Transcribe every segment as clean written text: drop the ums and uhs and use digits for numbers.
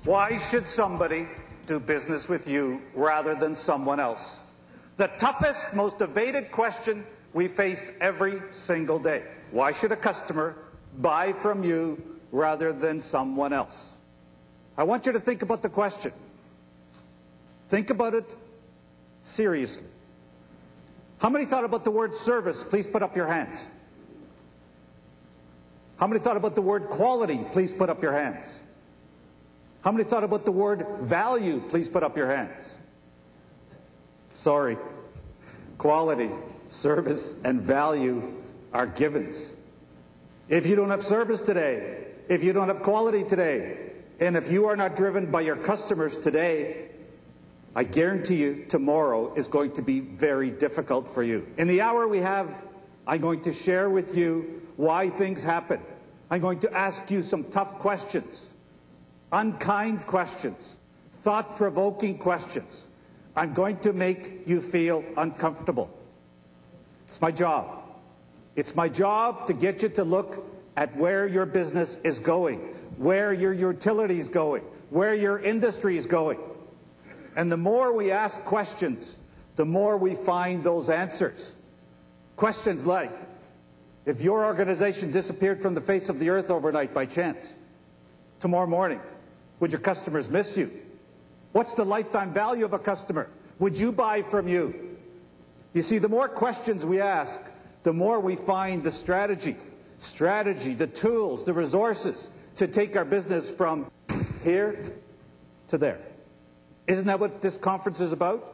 Why should somebody do business with you rather than someone else? The toughest, most evaded question we face every single day. Why should a customer buy from you rather than someone else? I want you to think about the question. Think about it seriously. How many thought about the word service? Please put up your hands. How many thought about the word quality? Please put up your hands. How many thought about the word value? Please put up your hands. Sorry. Quality, service, and value are givens. If you don't have service today, if you don't have quality today, and if you are not driven by your customers today, I guarantee you tomorrow is going to be very difficult for you. In the hour we have, I'm going to share with you why things happen. I'm going to ask you some tough questions, unkind questions, thought-provoking questions. I'm going to make you feel uncomfortable. It's my job. It's my job to get you to look at where your business is going, where your utility is going, where your industry is going. And the more we ask questions, the more we find those answers. Questions like, if your organization disappeared from the face of the earth overnight by chance, tomorrow morning, would your customers miss you? What's the lifetime value of a customer? Would you buy from you? You see, the more questions we ask, the more we find the strategy, the tools, the resources to take our business from here to there. Isn't that what this conference is about?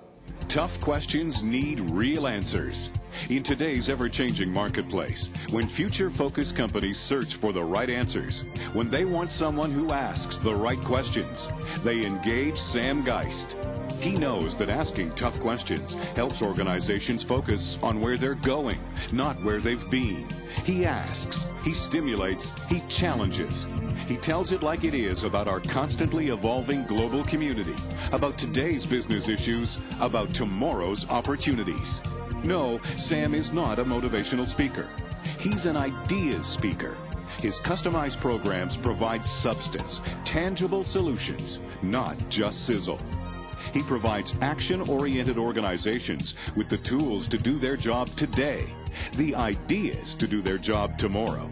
Tough questions need real answers. In today's ever-changing marketplace, when future-focused companies search for the right answers, when they want someone who asks the right questions, they engage Sam Geist. He knows that asking tough questions helps organizations focus on where they're going, not where they've been. He asks, he stimulates, he challenges. He tells it like it is about our constantly evolving global community, about today's business issues, about tomorrow's opportunities. No, Sam is not a motivational speaker. He's an ideas speaker. His customized programs provide substance, tangible solutions, not just sizzle. He provides action-oriented organizations with the tools to do their job today, the ideas to do their job tomorrow.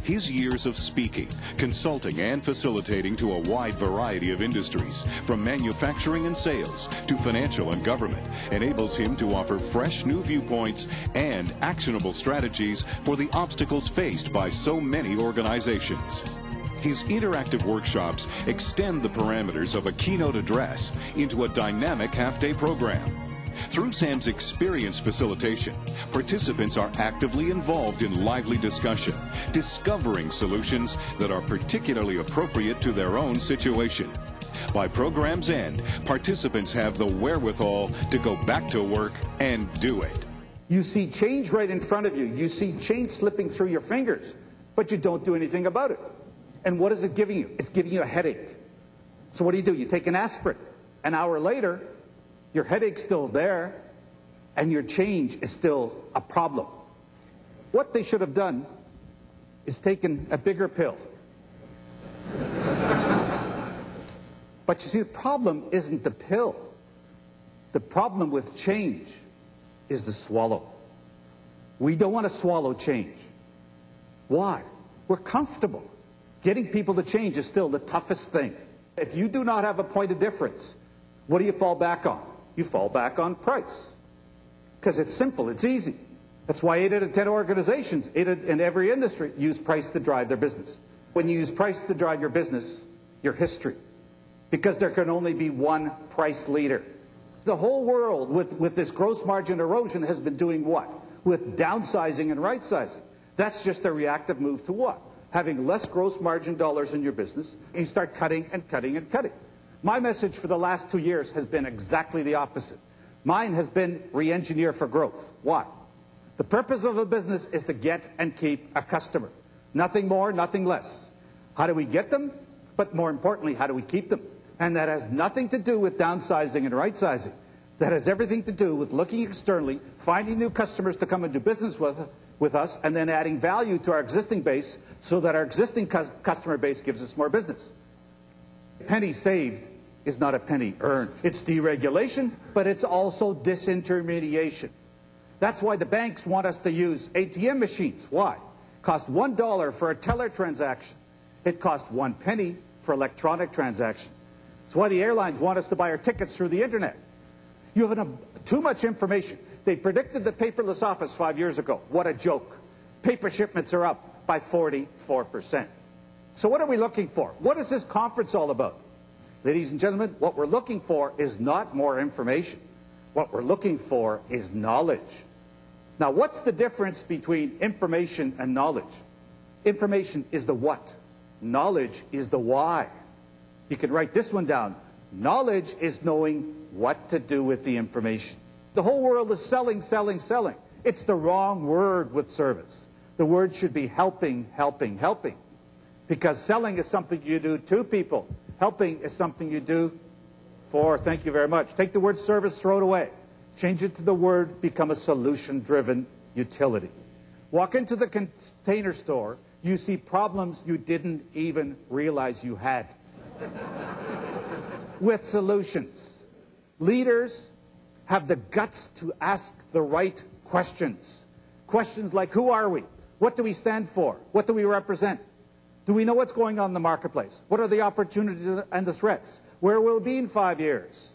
His years of speaking, consulting, and facilitating to a wide variety of industries, from manufacturing and sales to financial and government, enables him to offer fresh new viewpoints and actionable strategies for the obstacles faced by so many organizations. His interactive workshops extend the parameters of a keynote address into a dynamic half-day program. Through Sam's experience facilitation, participants are actively involved in lively discussion, discovering solutions that are particularly appropriate to their own situation. By program's end, participants have the wherewithal to go back to work and do it. You see change right in front of you. You see change slipping through your fingers, but you don't do anything about it. And what is it giving you? It's giving you a headache. So what do? You take an aspirin. An hour later, your headache's still there, and your change is still a problem. What they should have done is taken a bigger pill. But you see, the problem isn't the pill. The problem with change is the swallow. We don't want to swallow change. Why? We're comfortable. Getting people to change is still the toughest thing. If you do not have a point of difference, what do you fall back on? You fall back on price. Because it's simple, it's easy. That's why 8 out of 10 organizations, 8 in every industry, use price to drive their business. When you use price to drive your business, your history. Because there can only be one price leader. The whole world with this gross margin erosion has been doing what? With downsizing and right-sizing. That's just a reactive move to what? Having less gross margin dollars in your business, and you start cutting and cutting and cutting. My message for the last 2 years has been exactly the opposite. Mine has been re-engineer for growth. Why? The purpose of a business is to get and keep a customer. Nothing more, nothing less. How do we get them? But more importantly, how do we keep them? And that has nothing to do with downsizing and right-sizing. That has everything to do with looking externally, finding new customers to come and do business with us, and then adding value to our existing base so that our existing customer base gives us more business. Penny saved is not a penny earned. It's deregulation, but it's also disintermediation. That's why the banks want us to use ATM machines. Why? Cost $1 for a teller transaction. It costs 1 penny for electronic transaction. That's why the airlines want us to buy our tickets through the internet. You have too much information. They predicted the paperless office 5 years ago. What a joke. Paper shipments are up by 44%. So what are we looking for? What is this conference all about? Ladies and gentlemen, what we're looking for is not more information. What we're looking for is knowledge. Now, what's the difference between information and knowledge? Information is the what. Knowledge is the why. You can write this one down. Knowledge is knowing what to do with the information. The whole world is selling, selling, selling. It's the wrong word with service. The word should be helping, helping, helping. Because selling is something you do to people. Helping is something you do for. Thank you very much. Take the word service, throw it away. Change it to the word, become a solution-driven utility. Walk into the Container Store, you see problems you didn't even realize you had. With solutions. Leaders have the guts to ask the right questions. Questions like, who are we? What do we stand for? What do we represent? Do we know what's going on in the marketplace? What are the opportunities and the threats? Where will we be in 5 years?